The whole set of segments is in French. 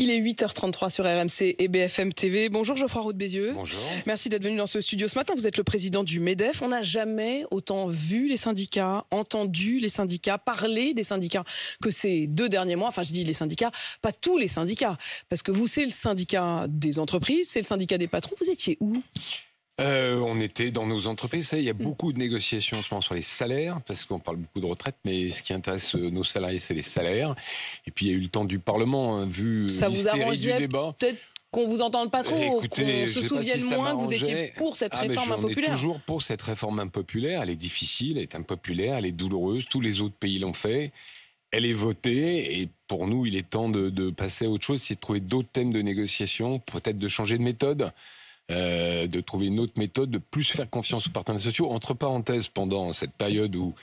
Il est 8h33 sur RMC et BFM TV. Bonjour Geoffroy Roux de Bézieux. Bonjour. Merci d'être venu dans ce studio ce matin. Vous êtes le président du MEDEF. On n'a jamais autant vu les syndicats, entendu les syndicats, parlé des syndicats que ces 2 derniers mois. Enfin, je dis les syndicats, pas tous les syndicats. Parce que vous, c'est le syndicat des entreprises, c'est le syndicat des patrons. Vous étiez où ? On était dans nos entreprises. Il y a beaucoup de négociations en ce moment sur les salaires, parce qu'on parle beaucoup de retraite, mais ce qui intéresse nos salariés, c'est les salaires. Et puis il y a eu le temps du Parlement, vu ça vous arrangeait du débat. Peut-être qu'on vous entende pas trop, Écoutez, qu'on se souvienne moins que vous étiez pour cette réforme impopulaire. On est toujours pour cette réforme impopulaire. Elle est difficile, elle est impopulaire, elle est douloureuse. Tous les autres pays l'ont fait. Elle est votée et pour nous, il est temps de passer à autre chose, c'est de trouver d'autres thèmes de négociation, peut-être de changer de méthode. De trouver une autre méthode, de plus faire confiance aux partenaires sociaux. Entre parenthèses, pendant cette période où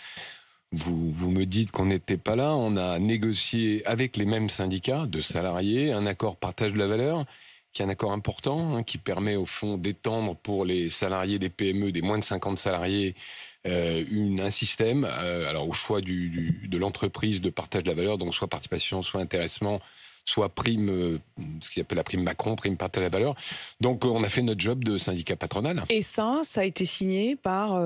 vous me dites qu'on n'était pas là, on a négocié avec les mêmes syndicats de salariés un accord partage de la valeur, qui est un accord important, qui permet au fond d'étendre pour les salariés des PME, des moins de 50 salariés, un système, alors au choix de l'entreprise de partage de la valeur, donc soit participation, soit intéressement, soit prime, ce qu'il appelle la prime Macron, prime partage de la valeur. Donc on a fait notre job de syndicat patronal. Et ça a été signé par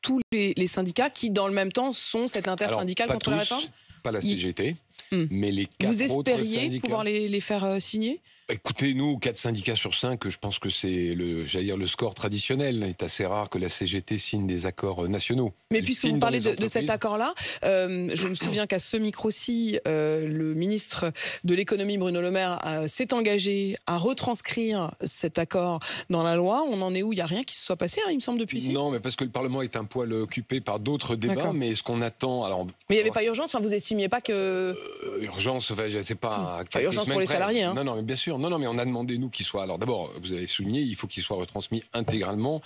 tous les syndicats qui, dans le même temps, sont cette intersyndicale contre la réforme ? Pas la CGT, mais les 4 autres syndicats. Vous espériez pouvoir les faire signer ? Écoutez, nous, 4 syndicats sur 5, je pense que c'est le score traditionnel. Il est assez rare que la CGT signe des accords nationaux. Mais puisque vous parlez de cet accord-là, je me souviens qu'à ce micro-ci, le ministre de l'économie, Bruno Le Maire, s'est engagé à retranscrire cet accord dans la loi. On en est où ? Il n'y a rien qui se soit passé, il me semble, depuis ici ? Non, mais parce que le Parlement est un poil occupé par d'autres débats. Mais ce qu'on attend... Alors, mais il n'y avait pas urgence, vous n'estimiez pas que... urgence, c'est pas... Pas urgence pour les salariés. Non, mais bien sûr. Non, mais on a demandé, nous, qu'il soit... Alors d'abord, vous avez souligné, il faut qu'il soit retransmis intégralement.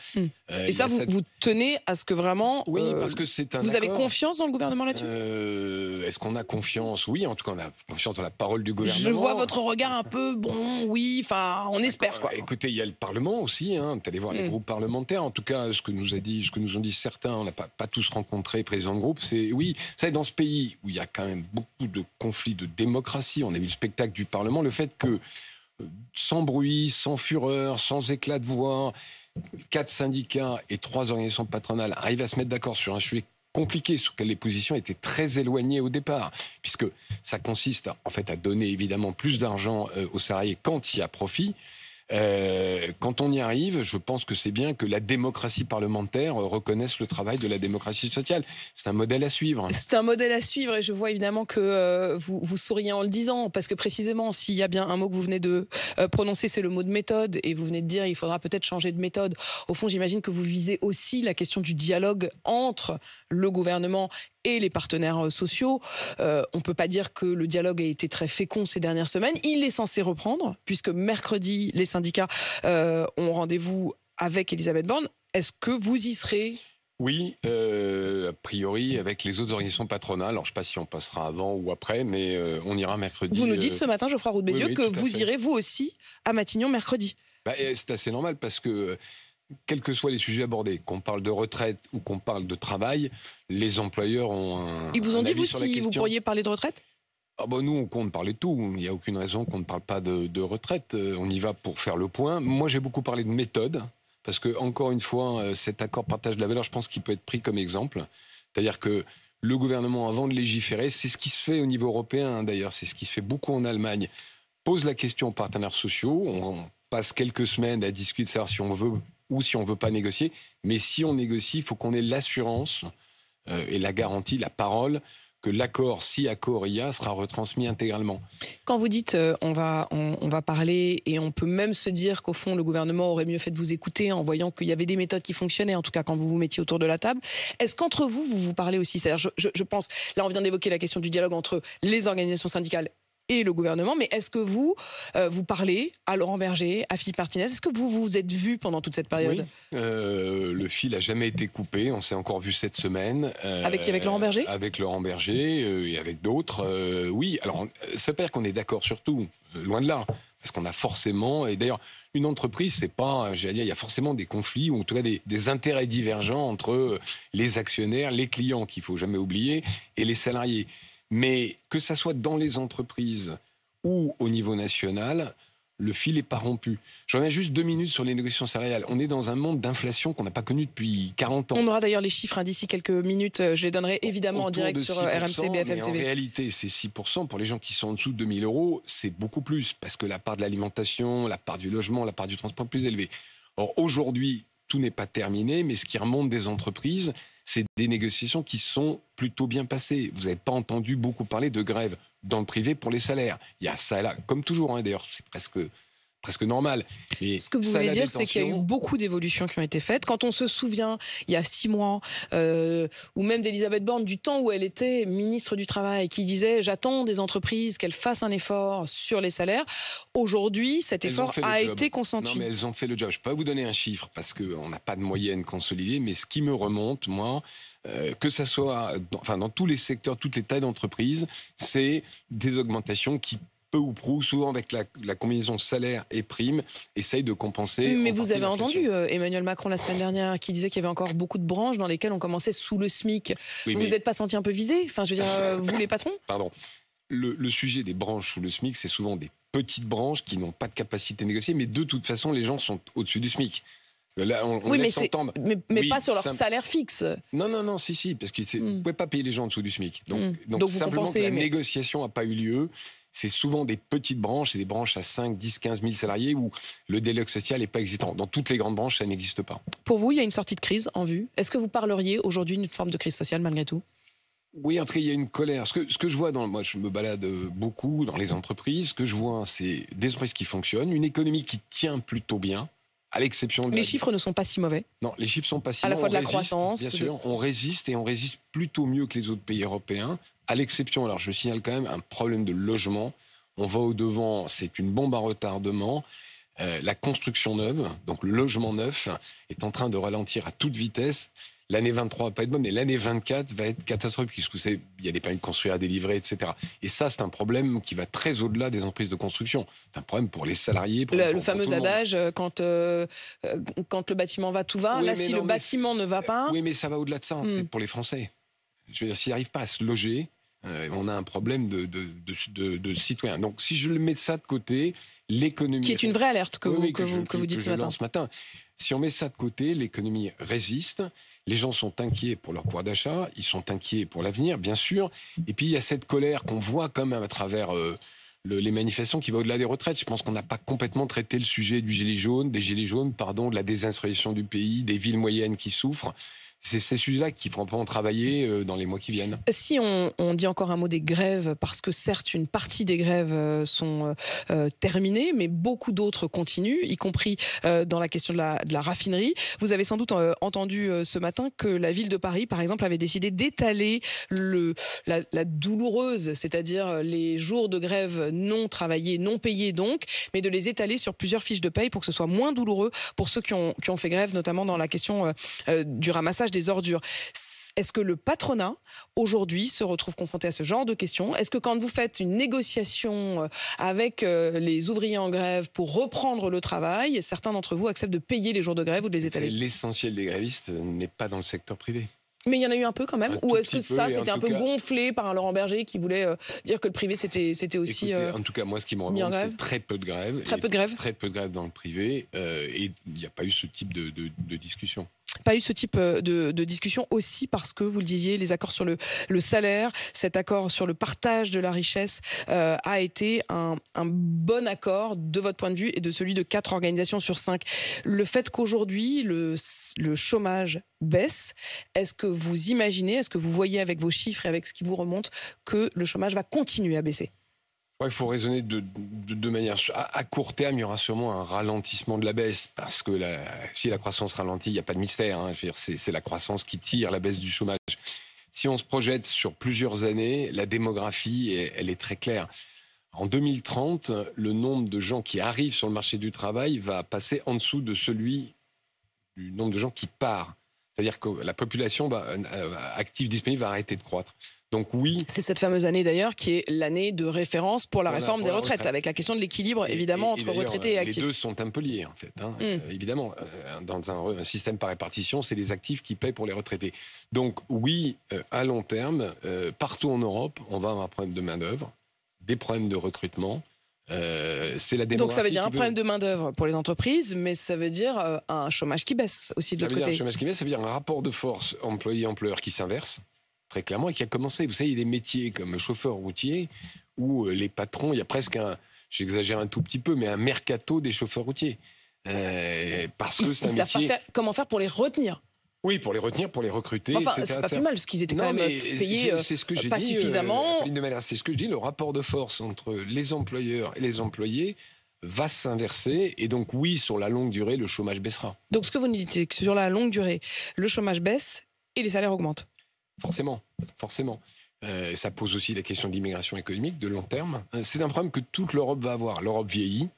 Et ça, vous tenez à ce que vraiment... Oui, parce que c'est un Vous avez confiance dans le gouvernement là-dessus ? Est-ce qu'on a confiance ? Oui, en tout cas, on a confiance dans la parole du gouvernement. Je vois votre regard un peu, oui, on espère, quoi. Écoutez, il y a le Parlement aussi, vous allez voir les groupes parlementaires. En tout cas, ce que nous ont dit certains, on n'a pas tous rencontré, président de groupe, c'est oui, ça dans ce pays où il y a quand même beaucoup de conflits de démocratie, on a vu le spectacle du Parlement, le fait que sans bruit, sans fureur, sans éclat de voix, 4 syndicats et 3 organisations patronales arrivent à se mettre d'accord sur un sujet compliqué sur lequel les positions étaient très éloignées au départ, puisque ça consiste à donner évidemment plus d'argent aux salariés quand il y a profit. Quand on y arrive, je pense que c'est bien que la démocratie parlementaire reconnaisse le travail de la démocratie sociale. C'est un modèle à suivre. C'est un modèle à suivre et je vois évidemment que vous souriez en le disant, parce que précisément, s'il y a bien un mot que vous venez de prononcer, c'est le mot de méthode, et vous venez de dire il faudra peut-être changer de méthode. Au fond, j'imagine que vous visez aussi la question du dialogue entre le gouvernement et les partenaires sociaux. On ne peut pas dire que le dialogue a été très fécond ces dernières semaines. Il est censé reprendre, puisque mercredi, les syndicats ont rendez-vous avec Elisabeth Borne. Est-ce que vous y serez ? Oui, a priori, avec les autres organisations patronales. Alors, je ne sais pas si on passera avant ou après, mais on ira mercredi. Vous nous dites ce matin, Geoffroy Roux de Bézieux, que vous irez, vous aussi, à Matignon mercredi. C'est assez normal, parce que quels que soient les sujets abordés, qu'on parle de retraite ou qu'on parle de travail, les employeurs ont un Ils vous ont dit, vous, sur la si question. vous pourriez parler de retraite ? Nous, on compte parler de tout. Il n'y a aucune raison qu'on ne parle pas de retraite. On y va pour faire le point. Moi, j'ai beaucoup parlé de méthode, parce que, encore une fois, cet accord partage de la valeur, je pense qu'il peut être pris comme exemple. C'est-à-dire que le gouvernement, avant de légiférer, c'est ce qui se fait au niveau européen, d'ailleurs, c'est ce qui se fait beaucoup en Allemagne, pose la question aux partenaires sociaux. On passe quelques semaines à discuter de savoir si on veut ou si on ne veut pas négocier. Mais si on négocie, il faut qu'on ait l'assurance et la garantie, la parole, que l'accord, si accord il y a, sera retransmis intégralement. Quand vous dites on va parler, et on peut même se dire qu'au fond le gouvernement aurait mieux fait de vous écouter en voyant qu'il y avait des méthodes qui fonctionnaient, en tout cas quand vous vous mettiez autour de la table, est-ce qu'entre vous vous parlez aussi ? C'est-à-dire, je pense, là on vient d'évoquer la question du dialogue entre les organisations syndicales et le gouvernement, mais est-ce que vous parlez à Laurent Berger, à Philippe Martinez ? Est-ce que vous vous êtes vus pendant toute cette période ? Oui, le fil n'a jamais été coupé, on s'est encore vu cette semaine. Avec Laurent Berger ? Avec Laurent Berger et avec d'autres, oui. Alors, ça veut pas dire qu'on est d'accord sur tout, loin de là. Parce qu'on a forcément, et d'ailleurs, une entreprise, c'est pas, j'allais dire, il y a forcément des conflits, ou en tout cas des intérêts divergents entre les actionnaires, les clients, qu'il faut jamais oublier, et les salariés. Mais que ça soit dans les entreprises où, au niveau national, le fil n'est pas rompu. Je reviens juste 2 minutes sur les négociations salariales. On est dans un monde d'inflation qu'on n'a pas connu depuis 40 ans. On aura d'ailleurs les chiffres d'ici quelques minutes. Je les donnerai évidemment en direct sur RMC, BFM TV. En réalité, c'est 6%. Pour les gens qui sont en dessous de 2 000 €, c'est beaucoup plus. Parce que la part de l'alimentation, la part du logement, la part du transport est plus élevée. Or, aujourd'hui, tout n'est pas terminé. Mais ce qui remonte des entreprises, c'est des négociations qui sont plutôt bien passées. Vous n'avez pas entendu beaucoup parler de grève dans le privé pour les salaires. Il y a ça et là, comme toujours, hein, d'ailleurs, c'est presque normal. Mais ce que vous voulez dire, c'est qu'il y a eu beaucoup d'évolutions qui ont été faites. Quand on se souvient, il y a 6 mois, ou même d'Elisabeth Borne, du temps où elle était ministre du Travail, qui disait « j'attends des entreprises qu'elles fassent un effort sur les salaires ». Aujourd'hui, cet effort a été consenti. Non, mais elles ont fait le job. Je ne peux pas vous donner un chiffre, parce qu'on n'a pas de moyenne consolidée, mais ce qui me remonte, moi, que ça soit dans tous les secteurs, toutes les tailles d'entreprises, c'est des augmentations qui, peu ou prou, souvent avec la combinaison salaire et prime, essaye de compenser. Mais vous avez entendu Emmanuel Macron la semaine dernière qui disait qu'il y avait encore beaucoup de branches dans lesquelles on commençait sous le SMIC. Oui, vous n'êtes pas senti un peu visé? Enfin, je veux dire, vous les patrons? Pardon. Le sujet des branches sous le SMIC, c'est souvent des petites branches qui n'ont pas de capacité de négocier, mais de toute façon, les gens sont au-dessus du SMIC. Là, on laisse entendre. Mais pas sur leur salaire fixe. Non, si, parce que vous ne pouvez pas payer les gens en dessous du SMIC. Donc simplement que la négociation n'a pas eu lieu. C'est souvent des petites branches, c'est des branches à 5, 10, 15 000 salariés où le dialogue social n'est pas existant. Dans toutes les grandes branches, ça n'existe pas. Pour vous, il y a une sortie de crise en vue. Est-ce que vous parleriez aujourd'hui d'une forme de crise sociale malgré tout? Oui, en tout cas, il y a une colère. Ce que je vois, moi je me balade beaucoup dans les entreprises, ce que je vois, c'est des entreprises qui fonctionnent, une économie qui tient plutôt bien, à l'exception de... Les chiffres ne sont pas si mauvais. Non, les chiffres ne sont pas si mauvais. À la fois de la croissance. Bien sûr, on résiste et on résiste plutôt mieux que les autres pays européens, à l'exception, alors je signale quand même, un problème de logement. On va au-devant, c'est une bombe à retardement. La construction neuve, donc le logement neuf, est en train de ralentir à toute vitesse. L'année 23 va pas être bonne, mais l'année 24 va être catastrophique, puisque vous savez, il y a des permis de construire à délivrer, etc. Et ça, c'est un problème qui va très au-delà des entreprises de construction. C'est un problème pour les salariés. Le fameux adage, quand le bâtiment va, tout va. Oui, là, si le bâtiment ne va pas... Oui, mais ça va au-delà de ça. C'est pour les Français. Je veux dire, s'ils n'arrivent pas à se loger, on a un problème de citoyens. Donc, si je mets ça de côté, l'économie... Qui est une vraie alerte que vous dites ce matin. Si on met ça de côté, l'économie résiste. Les gens sont inquiets pour leur pouvoir d'achat, ils sont inquiets pour l'avenir, bien sûr. Et puis, il y a cette colère qu'on voit quand même à travers les manifestations qui va au-delà des retraites. Je pense qu'on n'a pas complètement traité le sujet des gilets jaunes, de la désindustrialisation du pays, des villes moyennes qui souffrent. C'est ces sujets-là qui feront en travailler dans les mois qui viennent. Si on dit encore un mot des grèves, parce que certes, une partie des grèves sont terminées, mais beaucoup d'autres continuent, y compris dans la question de la raffinerie. Vous avez sans doute entendu ce matin que la ville de Paris, par exemple, avait décidé d'étaler la douloureuse, c'est-à-dire les jours de grève non travaillés, non payés donc, mais de les étaler sur plusieurs fiches de paye pour que ce soit moins douloureux pour ceux qui ont fait grève, notamment dans la question du ramassage des ordures. Est-ce que le patronat, aujourd'hui, se retrouve confronté à ce genre de questions? Est-ce que quand vous faites une négociation avec les ouvriers en grève pour reprendre le travail, certains d'entre vous acceptent de payer les jours de grève ou de les étaler? L'essentiel des grévistes n'est pas dans le secteur privé. Mais il y en a eu un peu quand même? Ou est-ce que ça, c'était un peu gonflé par un Laurent Berger qui voulait dire que le privé, c'était aussi... Écoutez, en tout cas, moi, ce qui me remonte, c'est très peu de grèves. Très peu de grèves? Très peu de grèves dans le privé. Et il n'y a pas eu ce type de discussion. Pas eu ce type de discussion aussi parce que, vous le disiez, les accords sur le salaire, cet accord sur le partage de la richesse a été un bon accord de votre point de vue et de celui de 4 organisations sur 5. Le fait qu'aujourd'hui, le chômage baisse, est-ce que vous imaginez, est-ce que vous voyez avec vos chiffres et avec ce qui vous remonte que le chômage va continuer à baisser? Il faut raisonner de manière... À court terme, il y aura sûrement un ralentissement de la baisse, parce que si la croissance ralentit, il n'y a pas de mystère. Hein. Je veux dire, c'est la croissance qui tire la baisse du chômage. Si on se projette sur plusieurs années, la démographie, elle est très claire. En 2030, le nombre de gens qui arrivent sur le marché du travail va passer en dessous de celui du nombre de gens qui partent. C'est-à-dire que la population active disponible va arrêter de croître. Donc oui. C'est cette fameuse année d'ailleurs qui est l'année de référence pour la réforme des retraites, avec la question de l'équilibre évidemment entre retraités et actifs. Les deux sont un peu liés en fait. Évidemment, dans un système par répartition, c'est les actifs qui paient pour les retraités. Donc oui, à long terme, partout en Europe, on va avoir un problème de main-d'œuvre, des problèmes de recrutement. C'est la démographie. Donc ça veut dire un problème de main-d'œuvre pour les entreprises, mais ça veut dire un chômage qui baisse aussi de l'autre côté. Un chômage qui baisse, ça veut dire un rapport de force employé-employeur qui s'inverse, très clairement, et qui a commencé. Vous savez, il y a des métiers comme chauffeur routier où les patrons, il y a presque j'exagère un tout petit peu, mais un mercato des chauffeurs routiers. Parce que c'est un métier... Comment faire pour les retenir ? Oui, pour les retenir, pour les recruter, enfin, etc. C'est pas plus mal, parce qu'ils étaient quand même payés pas suffisamment. C'est ce que je dis, le rapport de force entre les employeurs et les employés va s'inverser. Et donc oui, sur la longue durée, le chômage baissera. Donc ce que vous nous dites, c'est que sur la longue durée, le chômage baisse et les salaires augmentent. Forcément. Ça pose aussi la question d'immigration économique de long terme. C'est un problème que toute l'Europe va avoir. L'Europe vieillit,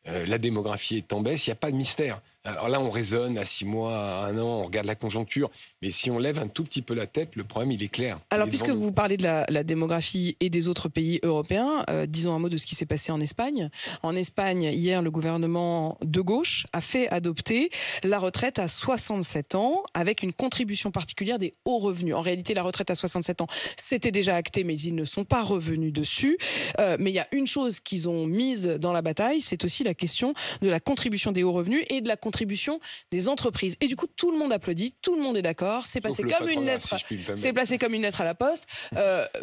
la démographie est en baisse, il n'y a pas de mystère. Alors là, on raisonne à 6 mois, à 1 an, on regarde la conjoncture. Mais si on lève un tout petit peu la tête, le problème, il est clair. Alors, puisque vous parlez de la démographie et des autres pays européens, disons un mot de ce qui s'est passé en Espagne. En Espagne, hier, le gouvernement de gauche a fait adopter la retraite à 67 ans avec une contribution particulière des hauts revenus. En réalité, la retraite à 67 ans, c'était déjà acté, mais ils ne sont pas revenus dessus. Mais il y a une chose qu'ils ont mise dans la bataille, c'est aussi la question de la contribution des hauts revenus et de la contribution des entreprises. Et du coup, tout le monde applaudit, tout le monde est d'accord. C'est passé comme une lettre. C'est placé comme une lettre à la poste.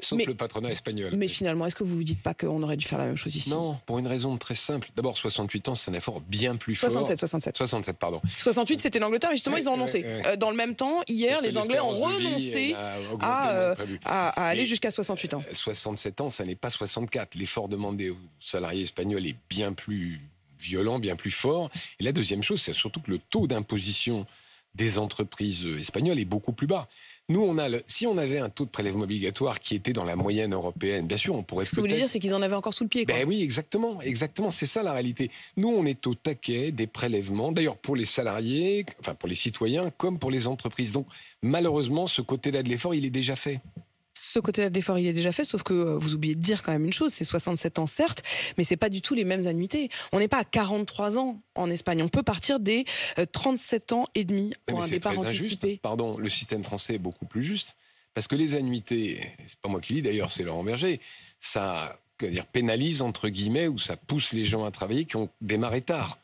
Sauf le patronat espagnol. Mais finalement, est-ce que vous vous dites pas qu'on aurait dû faire la même chose ici ? Non, pour une raison très simple. D'abord, 68 ans, c'est un effort bien plus fort. 67, pardon. 68, c'était l'Angleterre, mais justement, ils ont annoncé. Dans le même temps, hier, les Anglais ont renoncé à aller jusqu'à 68 ans. 67 ans, ça n'est pas 64. L'effort demandé aux salariés espagnols est bien plus violent, bien plus fort. Et la deuxième chose, c'est surtout que le taux d'imposition des entreprises espagnoles est beaucoup plus bas. Nous, si on avait un taux de prélèvement obligatoire qui était dans la moyenne européenne, bien sûr, on pourrait... Ce que vous voulez dire, c'est qu'ils en avaient encore sous le pied, quoi. Ben oui, exactement, c'est ça la réalité. Nous, on est au taquet des prélèvements, d'ailleurs pour les salariés, enfin pour les citoyens, comme pour les entreprises. Donc, malheureusement, ce côté-là de l'effort, il est déjà fait. Ce côté-là de l'effort, il est déjà fait, sauf que vous oubliez de dire quand même une chose, c'est 67 ans certes, mais c'est pas du tout les mêmes annuités. On n'est pas à 43 ans en Espagne, on peut partir des 37 ans et demi pour un départ anticipé. Injuste. Pardon, le système français est beaucoup plus juste, parce que les annuités, c'est pas moi qui le dis d'ailleurs, c'est Laurent Berger, ça pénalise entre guillemets, ou ça pousse les gens à travailler qui ont démarré tard.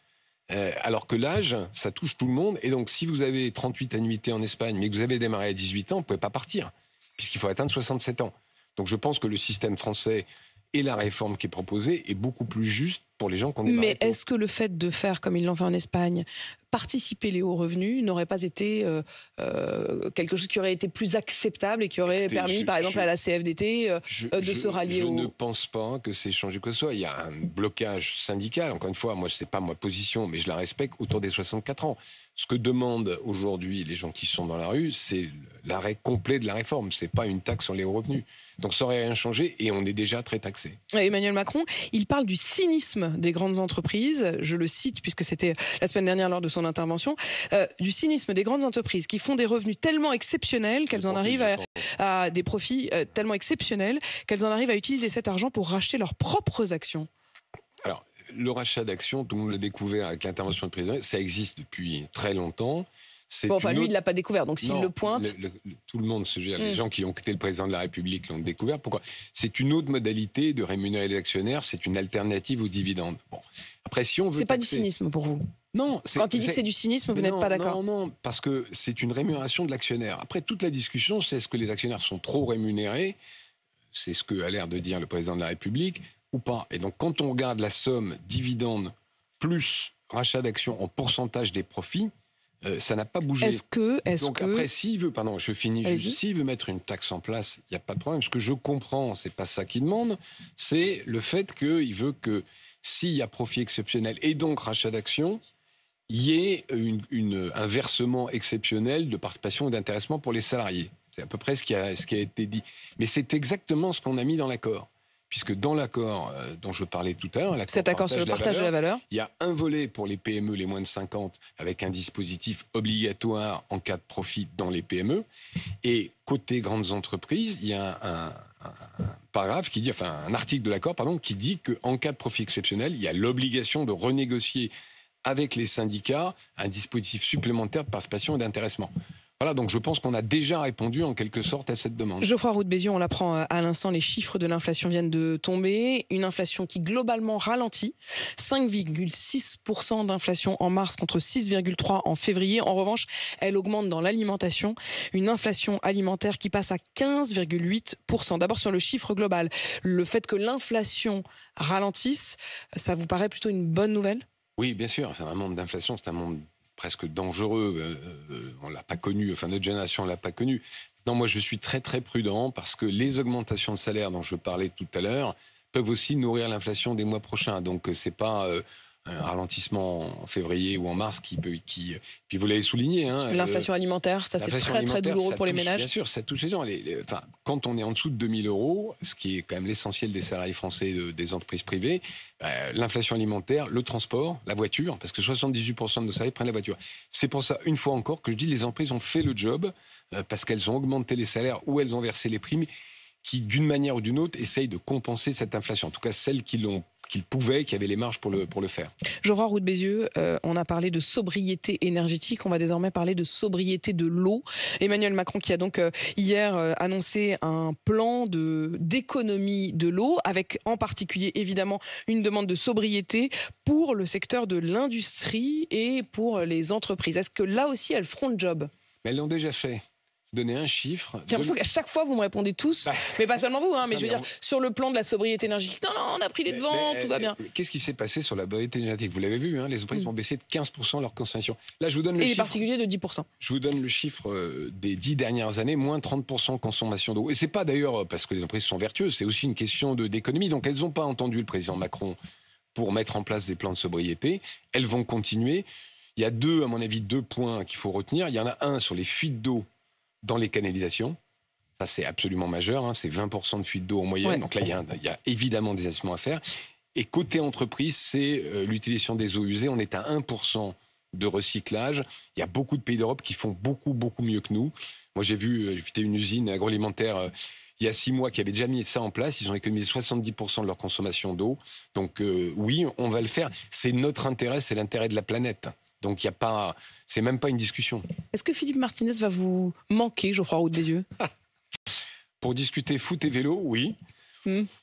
Alors que l'âge, ça touche tout le monde, et donc si vous avez 38 annuités en Espagne, mais que vous avez démarré à 18 ans, vous pouvez pas partir, puisqu'il faut atteindre 67 ans. Donc je pense que le système français et la réforme qui est proposée est beaucoup plus juste pour les gens qui ont démarré tôt. Mais est-ce que le fait de faire, comme ils l'ont fait en Espagne, participer les hauts revenus n'aurait pas été quelque chose qui aurait été plus acceptable et qui aurait permis, par exemple, à la CFDT de se rallier Je ne pense pas que c'est changé quoi que ce soit. Il y a un blocage syndical. Encore une fois, moi, ce n'est pas ma position, mais je la respecte, autour des 64 ans. Ce que demandent aujourd'hui les gens qui sont dans la rue, c'est l'arrêt complet de la réforme. Ce n'est pas une taxe sur les hauts revenus. Donc ça n'aurait rien changé et on est déjà très taxé. Emmanuel Macron, il parle du cynisme des grandes entreprises. Je le cite puisque c'était la semaine dernière lors de son intervention. Du cynisme des grandes entreprises qui font des revenus tellement exceptionnels qu'elles en arrivent à des profits tellement exceptionnels qu'elles en arrivent à utiliser cet argent pour racheter leurs propres actions. Alors, le rachat d'actions, tout le monde l'a découvert avec l'intervention du président, ça existe depuis très longtemps. Lui, il ne l'a pas découvert, donc s'il le pointe... Tout le monde se gère. Les gens qui ont quitté le président de la République l'ont découvert. Pourquoi ? C'est une autre modalité de rémunérer les actionnaires, c'est une alternative aux dividendes. Bon. Après, si on veut... C'est pas du cynisme pour vous ? Non. Quand il dit que c'est du cynisme, vous n'êtes pas d'accord ? Non, parce que c'est une rémunération de l'actionnaire. Après, toute la discussion, c'est est-ce que les actionnaires sont trop rémunérés ? C'est ce que a l'air de dire le président de la République, ou pas. Et donc, quand on regarde la somme dividende plus rachat d'actions en pourcentage des profits, ça n'a pas bougé. Après, s'il veut, je finis juste, s'il veut mettre une taxe en place, il n'y a pas de problème. Ce que je comprends, c'est pas ça qu'il demande, c'est le fait qu'il veut que s'il y a profit exceptionnel et donc rachat d'actions, il y ait un versement exceptionnel de participation et d'intéressement pour les salariés. C'est à peu près ce qui a été dit. Mais c'est exactement ce qu'on a mis dans l'accord. Puisque dans l'accord dont je parlais tout à l'heure, cet accord sur le partage de la valeur, il y a un volet pour les PME, les moins de 50, avec un dispositif obligatoire en cas de profit dans les PME. Et côté grandes entreprises, il y a un paragraphe qui dit, un article de l'accord, qui dit qu'en cas de profit exceptionnel, il y a l'obligation de renégocier avec les syndicats un dispositif supplémentaire de participation et d'intéressement. Voilà, donc je pense qu'on a déjà répondu en quelque sorte à cette demande. Geoffroy Roux de Bézieux, on l'apprend à l'instant, les chiffres de l'inflation viennent de tomber. Une inflation qui globalement ralentit. 5,6% d'inflation en mars contre 6,3% en février. En revanche, elle augmente dans l'alimentation. Une inflation alimentaire qui passe à 15,8%. D'abord sur le chiffre global. Le fait que l'inflation ralentisse, ça vous paraît plutôt une bonne nouvelle ? Oui, bien sûr. Enfin, un monde d'inflation, c'est un monde presque dangereux. On l'a pas connu, enfin notre génération l'a pas connu. Non, moi je suis très très prudent parce que les augmentations de salaire dont je parlais tout à l'heure peuvent aussi nourrir l'inflation des mois prochains. Donc c'est pas un ralentissement en février ou en mars puis vous l'avez souligné. L'inflation alimentaire, ça c'est très très douloureux pour les ménages. Bien sûr, ça touche les gens. Enfin, quand on est en dessous de 2 000 €, ce qui est quand même l'essentiel des salariés français des entreprises privées, l'inflation alimentaire, le transport, la voiture, parce que 78% de nos salariés prennent la voiture. C'est pour ça, une fois encore, que je dis les entreprises ont fait le job parce qu'elles ont augmenté les salaires ou elles ont versé les primes qui, d'une manière ou d'une autre, essayent de compenser cette inflation. En tout cas, celles qu'ils pouvaient, qui avaient les marges pour le faire. Geoffroy Roux de Bézieux, on a parlé de sobriété énergétique, on va désormais parler de sobriété de l'eau. Emmanuel Macron qui a donc hier annoncé un plan d'économie de l'eau, avec en particulier évidemment une demande de sobriété pour le secteur de l'industrie et pour les entreprises. Est-ce que là aussi elles feront le job ? Mais elles l'ont déjà fait. Donner un chiffre. J'ai l'impression qu'à chaque fois vous me répondez tous, mais pas seulement vous, mais je veux dire, sur le plan de la sobriété énergétique, non, on a pris les devants, tout va bien. Qu'est-ce qui s'est passé sur la sobriété énergétique ? Vous l'avez vu, les entreprises ont baissé de 15% leur consommation. Là, je vous donne le chiffre. Et chiffre. les particuliers de 10%. Je vous donne le chiffre des 10 dernières années, moins 30% consommation d'eau. Et c'est pas d'ailleurs parce que les entreprises sont vertueuses, c'est aussi une question d'économie. Donc elles n'ont pas entendu le président Macron pour mettre en place des plans de sobriété. Elles vont continuer. Il y a à mon avis, deux points qu'il faut retenir. Il y en a un sur les fuites d'eau dans les canalisations. Ça, c'est absolument majeur. C'est 20% de fuite d'eau en moyenne. Ouais. Donc là, il y a évidemment des ajustements à faire. Et côté entreprise, c'est l'utilisation des eaux usées. On est à 1% de recyclage. Il y a beaucoup de pays d'Europe qui font beaucoup, beaucoup mieux que nous. Moi, j'ai visité une usine agroalimentaire il y a 6 mois qui avait déjà mis ça en place. Ils ont économisé 70% de leur consommation d'eau. Donc oui, on va le faire. C'est notre intérêt, c'est l'intérêt de la planète. Donc, c'est même pas une discussion. Est-ce que Philippe Martinez va vous manquer, Geoffroy Roux de Bézieux ? Pour discuter foot et vélo, oui.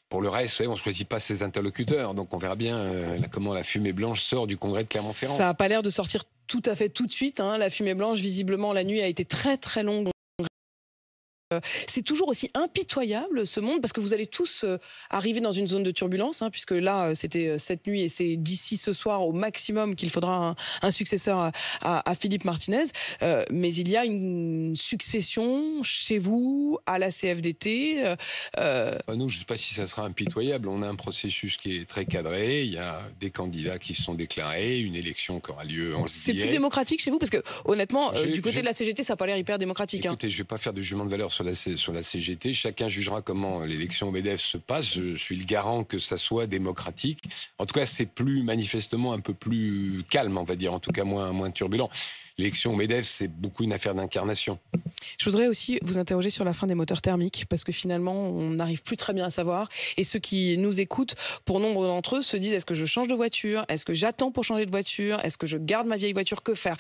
Pour le reste, on ne choisit pas ses interlocuteurs. Donc, on verra bien comment la fumée blanche sort du congrès de Clermont-Ferrand. Ça n'a pas l'air de sortir tout à fait tout de suite. La fumée blanche, visiblement, la nuit a été très, très longue. C'est toujours aussi impitoyable ce monde parce que vous allez tous arriver dans une zone de turbulence puisque là c'était cette nuit et c'est d'ici ce soir au maximum qu'il faudra un successeur à Philippe Martinez, mais il y a une succession chez vous à la CFDT. Nous, je ne sais pas si ça sera impitoyable. On a un processus qui est très cadré, il y a des candidats qui se sont déclarés, une élection qui aura lieu en juillet. C'est plus démocratique chez vous parce que honnêtement du côté de la CGT ça n'a pas l'air hyper démocratique. Écoutez, je ne vais pas faire de jugement de valeur sur la CGT. Chacun jugera comment l'élection au MEDEF se passe. Je suis le garant que ça soit démocratique. En tout cas, c'est manifestement un peu plus calme, on va dire. En tout cas, moins turbulent. L'élection au MEDEF, c'est beaucoup une affaire d'incarnation. Je voudrais aussi vous interroger sur la fin des moteurs thermiques, parce que finalement, on n'arrive plus très bien à savoir. Et ceux qui nous écoutent, pour nombre d'entre eux, se disent, est-ce que je change de voiture ? Est-ce que j'attends pour changer de voiture ? Est-ce que je garde ma vieille voiture ? Que faire ?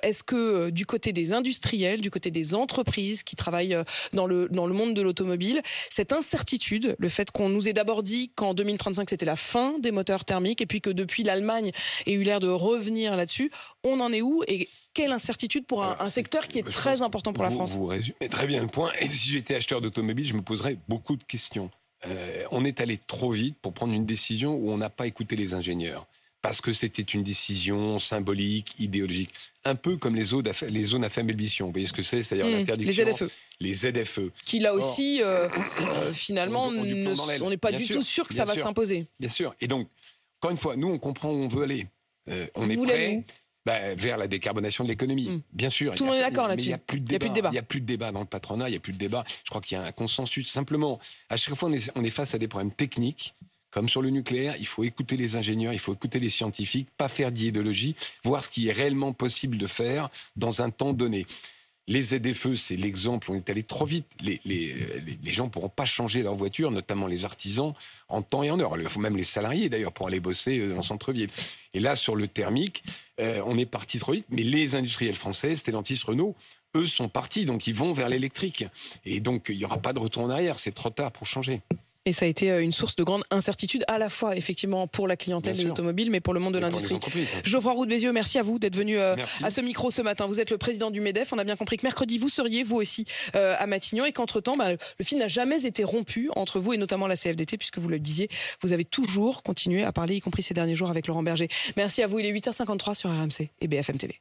Est-ce que du côté des industriels, du côté des entreprises qui travaillent dans le monde de l'automobile, cette incertitude, le fait qu'on nous ait d'abord dit qu'en 2035, c'était la fin des moteurs thermiques, et puis que depuis l'Allemagne ait eu l'air de revenir là-dessus, on en est où ? Et quelle incertitude pour un secteur qui est très important pour la France. Vous résumez très bien le point. Et si j'étais acheteur d'automobile, je me poserais beaucoup de questions. On est allé trop vite pour prendre une décision où on n'a pas écouté les ingénieurs. Parce que c'était une décision symbolique, idéologique. Un peu comme les zones à faible émission. Vous voyez ce que c'est ? C'est-à-dire l'interdiction. Les ZFE. Qui là aussi, finalement, on n'est pas du tout sûr que ça va s'imposer. Bien sûr. Et donc, encore une fois, nous, on comprend où on veut aller. On est prêt. Vers la décarbonation de l'économie, bien sûr. Tout le monde est d'accord là-dessus. Il n'y a plus de débat. Il n'y a plus de débat dans le patronat, il n'y a plus de débat. Je crois qu'il y a un consensus. Simplement, à chaque fois, on est face à des problèmes techniques, comme sur le nucléaire. Il faut écouter les ingénieurs, il faut écouter les scientifiques, pas faire d'idéologie, voir ce qui est réellement possible de faire dans un temps donné. Les ZFE, c'est l'exemple, on est allé trop vite. Les gens ne pourront pas changer leur voiture, notamment les artisans, en temps et en heure. Même les salariés, d'ailleurs, pour aller bosser en centre-ville. Et là, sur le thermique, on est parti trop vite. Mais les industriels français, Stellantis, Renault, eux sont partis, donc ils vont vers l'électrique. Et donc, il n'y aura pas de retour en arrière. C'est trop tard pour changer. Et ça a été une source de grande incertitude, à la fois effectivement pour la clientèle de l'automobile, mais pour le monde de l'industrie. Geoffroy Roux de Bézieux, merci à vous d'être venu à ce micro ce matin. Vous êtes le président du MEDEF. On a bien compris que mercredi, vous seriez vous aussi à Matignon et qu'entre-temps, le fil n'a jamais été rompu entre vous et notamment la CFDT, puisque vous le disiez, vous avez toujours continué à parler, y compris ces derniers jours avec Laurent Berger. Merci à vous. Il est 8h53 sur RMC et BFM TV.